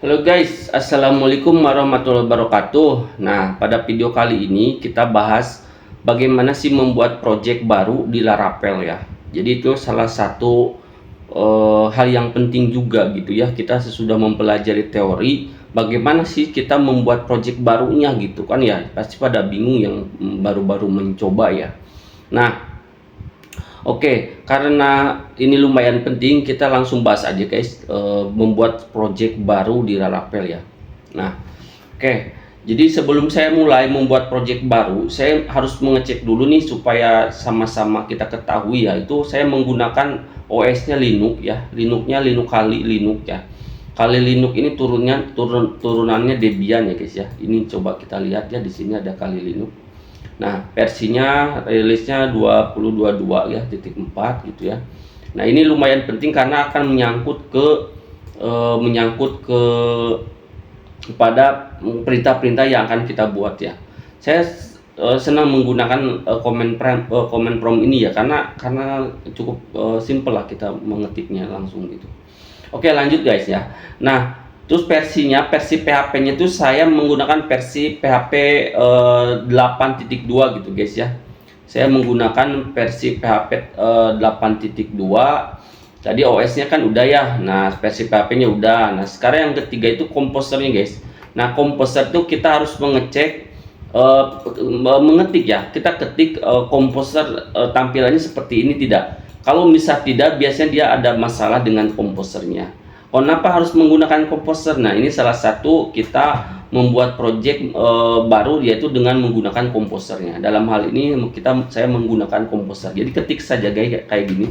Halo guys, assalamualaikum warahmatullahi wabarakatuh. Nah, pada video kali ini kita bahas bagaimana sih membuat project baru di Laravel ya. Jadi itu salah satu hal yang penting juga gitu ya. Kita sesudah mempelajari teori, bagaimana sih kita membuat project barunya gitu kan ya. Pasti pada bingung yang baru-baru mencoba ya. Nah, oke, karena ini lumayan penting, kita langsung bahas aja guys, membuat project baru di Laravel ya. Nah, oke, jadi sebelum saya mulai membuat project baru, saya harus mengecek dulu nih supaya sama-sama kita ketahui ya. Itu saya menggunakan OS-nya Linux ya, Linux-nya Linux Kali Linux ya. Kali Linux ini turunannya Debian ya guys ya. Ini coba kita lihat ya, di sini ada Kali Linux. Nah, versinya rilisnya 2022 ya, titik 4 gitu ya. Nah, ini lumayan penting karena akan menyangkut kepada perintah-perintah yang akan kita buat ya. Saya senang menggunakan command prompt ini ya karena cukup simple lah kita mengetiknya langsung gitu. Oke, lanjut guys ya. Nah, terus versi PHP-nya itu saya menggunakan versi PHP 8.2 gitu guys ya. Saya menggunakan versi PHP 8.2. Tadi OS-nya kan udah ya. Nah, versi PHP-nya udah. Nah, sekarang yang ketiga itu komposernya guys. Nah, komposer itu kita harus mengecek mengetik ya. Kita ketik komposer tampilannya seperti ini tidak. Kalau misal tidak, biasanya dia ada masalah dengan komposernya. Kenapa harus menggunakan komposer? Nah, ini salah satu kita membuat project baru yaitu dengan menggunakan komposernya. Dalam hal ini saya menggunakan komposer. Jadi ketik saja guys kayak gini,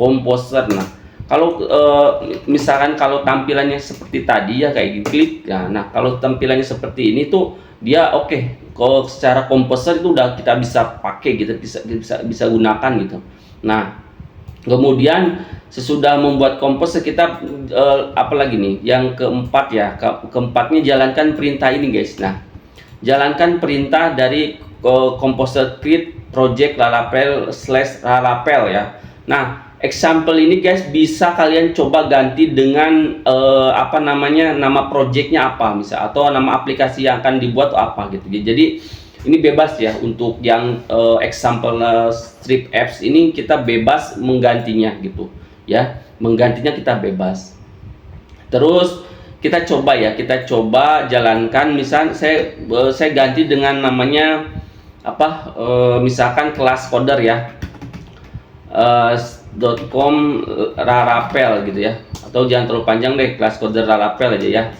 komposer. Nah, kalau misalkan kalau tampilannya seperti tadi ya kayak gini, klik. Nah, kalau tampilannya seperti ini tuh dia oke. Kalau secara komposer itu udah kita bisa pakai gitu, bisa gunakan gitu. Nah, kemudian sesudah membuat komposer kita apalagi nih yang keempat ya, keempatnya jalankan perintah ini guys. Nah, jalankan perintah dari komposer create project laravel/laravel ya. Nah, example ini guys bisa kalian coba ganti dengan nama projectnya apa misal, atau nama aplikasi yang akan dibuat apa gitu. Jadi ini bebas ya untuk yang example strip apps ini kita bebas menggantinya gitu ya, menggantinya kita bebas. Terus kita coba jalankan, misal saya ganti dengan namanya misalkan kelas coder ya, .com Laravel gitu ya, atau jangan terlalu panjang deh, kelas coder Laravel aja ya.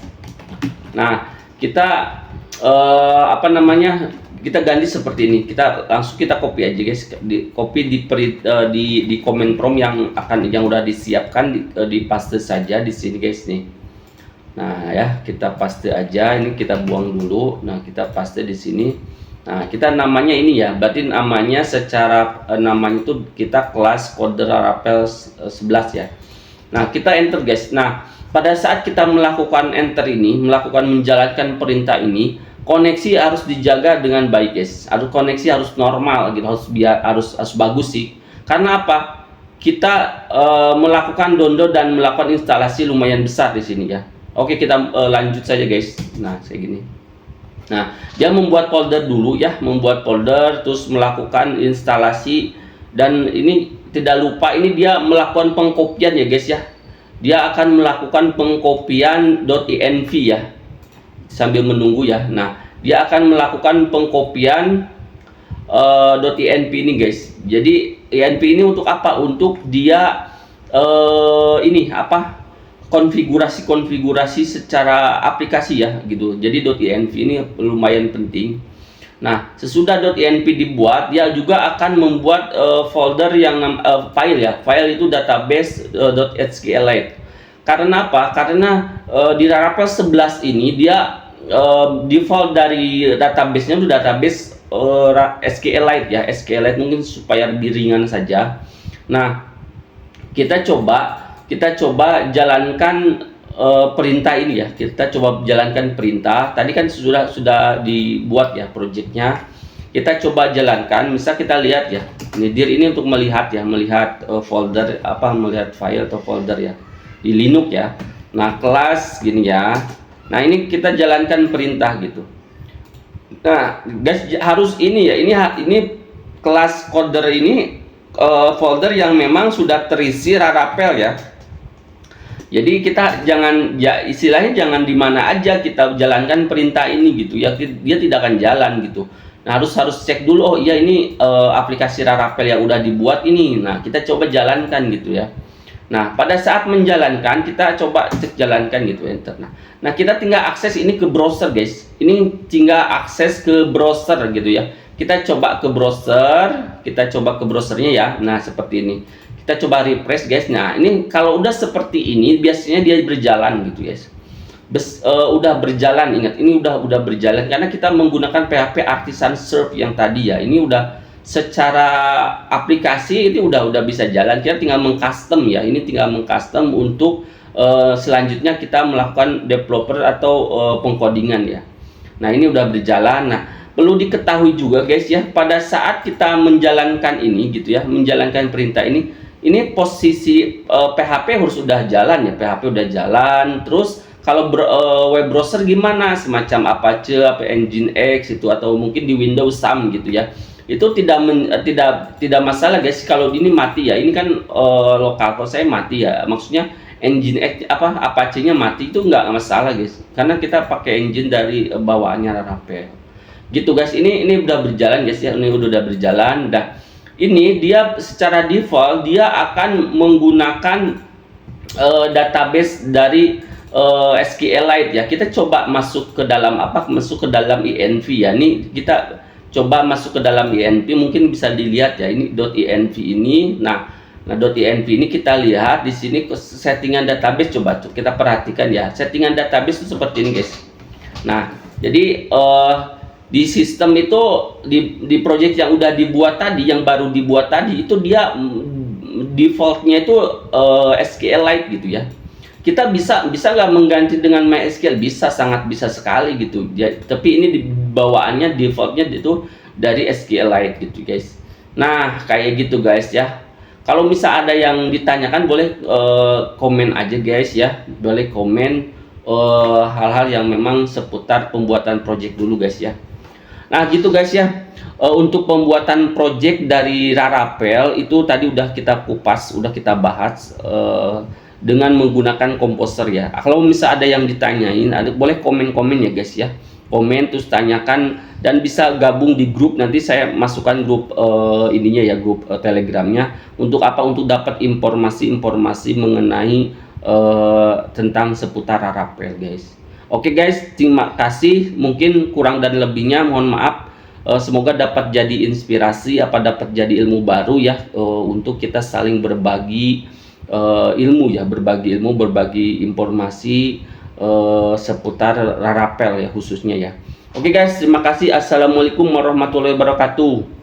Nah, kita kita ganti seperti ini. Kita copy aja guys, di command prompt yang udah disiapkan, di paste saja di sini guys nih. Nah ya, kita paste aja, ini kita buang dulu. Nah, kita paste di sini. Nah, kita namanya ini ya, berarti namanya namanya itu kita kelas coder Laravel 11 ya. Nah, kita enter guys. Nah, pada saat kita melakukan enter ini, menjalankan perintah ini, koneksi harus dijaga dengan baik guys. Koneksi harus normal gitu, harus bagus sih. Karena apa? Kita melakukan download dan melakukan instalasi lumayan besar di sini ya. Oke, kita lanjut saja guys. Nah, kayak gini. Nah, dia membuat folder dulu ya, terus melakukan instalasi, dan ini tidak lupa ini dia melakukan pengkopian ya guys ya. Dia akan melakukan pengkopian .env ya, sambil menunggu ya. Nah, dia akan melakukan pengkopian .env ini guys. Jadi env ini untuk apa? Untuk dia konfigurasi secara aplikasi ya gitu. Jadi .env ini lumayan penting. Nah, sesudah .env dibuat, dia juga akan membuat folder yang file itu database .sqlite. Karena apa? Karena di Laravel 11 ini dia default dari database-nya itu database SQLite ya, SQLite mungkin supaya lebih ringan saja. Nah, kita coba jalankan perintah ini ya. Kita coba jalankan perintah. Tadi kan sudah dibuat ya projectnya. Kita coba jalankan. Misal kita lihat ya. Ini dir ini untuk melihat folder melihat file atau folder ya di Linux ya. Nah, kelas gini ya. Nah, ini kita jalankan perintah gitu. Nah, guys, harus ini ya, ini kelas coder ini folder yang memang sudah terisi Rarapel ya. Jadi kita jangan, ya istilahnya jangan di mana aja kita jalankan perintah ini gitu ya, dia tidak akan jalan gitu. Nah, harus cek dulu, oh iya ini aplikasi Rarapel yang udah dibuat ini. Nah, kita coba jalankan gitu ya. Nah, pada saat menjalankan kita coba cek jalankan gitu, enter. Nah, kita tinggal akses ini ke browser guys. Ini tinggal akses ke browser gitu ya. Kita coba ke browser, kita coba ke browsernya ya. Nah, seperti ini. Kita coba refresh guys. Nah, ini kalau udah seperti ini biasanya dia berjalan gitu guys. Udah berjalan, ingat ini udah berjalan karena kita menggunakan PHP Artisan Serve yang tadi ya. Ini udah secara aplikasi ini udah bisa jalan. Kita tinggal mengcustom ya. Ini tinggal mengcustom untuk selanjutnya kita melakukan developer atau pengkodingan ya. Nah, ini udah berjalan. Nah, perlu diketahui juga guys ya, pada saat kita menjalankan ini gitu ya, menjalankan perintah ini posisi PHP harus udah jalan ya, PHP udah jalan. Terus kalau web browser gimana, semacam Apache, Nginx itu, atau mungkin di Windows SAM gitu ya, itu tidak masalah guys kalau ini mati ya. Ini kan lokal, kalau saya mati ya, maksudnya Nginx Apache-nya mati itu nggak masalah guys, karena kita pakai engine dari bawaannya Rarapel gitu guys. Ini udah berjalan guys ya, ini udah berjalan. Dah, ini dia secara default dia akan menggunakan database dari SQLite ya. Kita coba masuk ke dalam masuk ke dalam INV ya. Ini kita coba masuk ke dalam INV, mungkin bisa dilihat ya, ini .inv ini. Nah, .inv ini kita lihat di sini settingan database, coba kita perhatikan ya. Settingan database itu seperti ini guys. Nah, jadi di sistem itu, di project yang udah dibuat tadi, yang baru dibuat tadi, itu dia defaultnya itu SQLite gitu ya. Kita bisa nggak mengganti dengan MySQL? Bisa, sangat bisa sekali gitu ya, tapi ini di bawaannya defaultnya itu dari SQLite gitu guys. Nah, kayak gitu guys ya. Kalau misal ada yang ditanyakan boleh komen aja guys ya, boleh komen hal-hal yang memang seputar pembuatan project dulu guys ya. Nah, gitu guys ya. Untuk pembuatan project dari Rarapel itu tadi udah kita kupas, udah kita bahas dengan menggunakan Composer ya. Kalau misal ada yang ditanyain, boleh komen-komen ya guys ya. Komen terus tanyakan, dan bisa gabung di grup. Nanti saya masukkan grup ininya ya, grup Telegramnya. Untuk apa? Untuk dapat informasi-informasi mengenai tentang seputar Rarapel guys. Oke guys, terima kasih. Mungkin kurang dan lebihnya mohon maaf. Semoga dapat jadi inspirasi, dapat jadi ilmu baru ya, untuk kita saling berbagi ilmu ya, berbagi ilmu, berbagi informasi seputar Rarapel ya khususnya ya. Oke guys, terima kasih. Assalamualaikum warahmatullahi wabarakatuh.